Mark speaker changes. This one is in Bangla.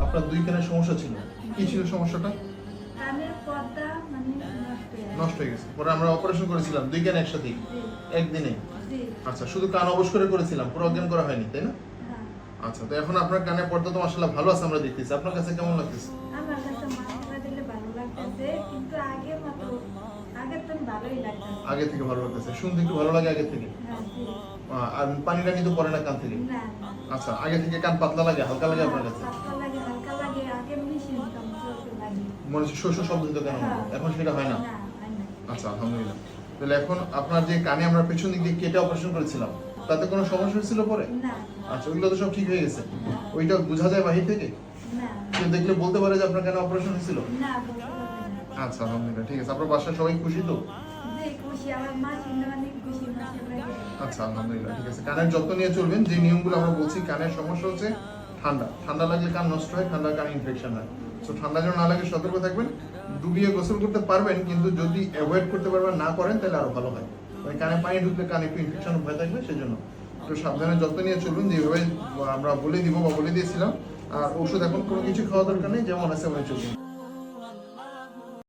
Speaker 1: আপনার দুই কানের সমস্যা ছিল, কি ছিল সমস্যাটা?
Speaker 2: কানের পর্দা মানে
Speaker 1: নষ্ট হয়ে গেছে। পরে আমরা অপারেশন করেছিলাম দুই কান একসাথে একদিনে।
Speaker 2: জি।
Speaker 1: আচ্ছা, শুধু কান অবশ করে করেছিলাম, পুরো অজ্ঞান করা হয়নি, তাই না?
Speaker 2: হ্যাঁ।
Speaker 1: আচ্ছা, তো এখন আপনার কানের পর্দা তো মাশাআল্লাহ ভালো আছে, আমরা দেখতেছি। আপনার কাছে কেমন লাগতেছে?
Speaker 2: আমার কাছে মাথাটা দিলে ভালো লাগতেছে, কিন্তু আগের মতো আগের তো ভালোই লাগতেছে।
Speaker 1: আগে থেকে ভালো লাগতেছে, শুনতে একটু ভালো লাগে আগে থেকে।
Speaker 2: হ্যাঁ, জি।
Speaker 1: আর পানিটা কিন্তু পড়ে না কান থেকে।
Speaker 2: না,
Speaker 1: আচ্ছা, আগে থেকে কান পাতলা লাগে, হালকা লাগে আপনার কাছে?
Speaker 2: পাতলা লাগে, হালকা লাগে, আগে মেশিন কাম চলতে লাগে।
Speaker 1: মনে হচ্ছে শস্য শব্দ হতো কেন?
Speaker 2: হ্যাঁ।
Speaker 1: এখন সেটা হয় না।
Speaker 2: না, হয় না।
Speaker 1: আচ্ছা, আলহামদুলিল্লাহ। তাহলে এখন আপনার যে কানে আমরা পেছন দিক দিয়ে কেটে অপারেশন করেছিলাম, তাতে কোনো সমস্যা হয়েছিল পরে?
Speaker 2: না,
Speaker 1: আচ্ছা, ওইগুলো তো সব ঠিক হয়ে গেছে। ওইটা বোঝা যায় বাহির থেকে?
Speaker 2: না,
Speaker 1: কেউ দেখলে বলতে পারে যে আপনার কানে অপারেশন হয়েছিল?
Speaker 2: না, বলতে পারবে না।
Speaker 1: আচ্ছা, আলহামদুলিল্লাহ, ঠিক আছে। আপনার বাসায় সবাই খুশি তো?
Speaker 2: যে খুশি, আমার মাসির অনেক খুশি, মাসির লাগে।
Speaker 1: আচ্ছা, আলহামদুলিল্লাহ, ঠিক আছে। কানের যত্ন নিয়ে চলবেন। যে নিয়মগুলো আমরা বলছি, কানের সমস্যা হচ্ছে ঠান্ডা, ঠান্ডা লাগলে কান নষ্ট হয়, ঠান্ডা কান ইনফেকশন হয়। তো ঠান্ডা যেন না লাগে সতর্ক থাকবেন। ডুবিয়ে গোসল করতে পারবেন, কিন্তু যদি অ্যাভয়েড করতে পারবেন, না করেন, তাহলে আরো ভালো হয়। ওই কানে পানি ঢুকলে কানে একটু ইনফেকশন ভয় থাকবে, সেজন্য একটু সাবধানে যত্ন নিয়ে চলবেন, যেভাবে আমরা বলে দিব বা বলে দিয়েছিলাম। আর ওষুধ এখন কোনো কিছু খাওয়া দরকার নেই, যেমন আছে তেমন চলবেন।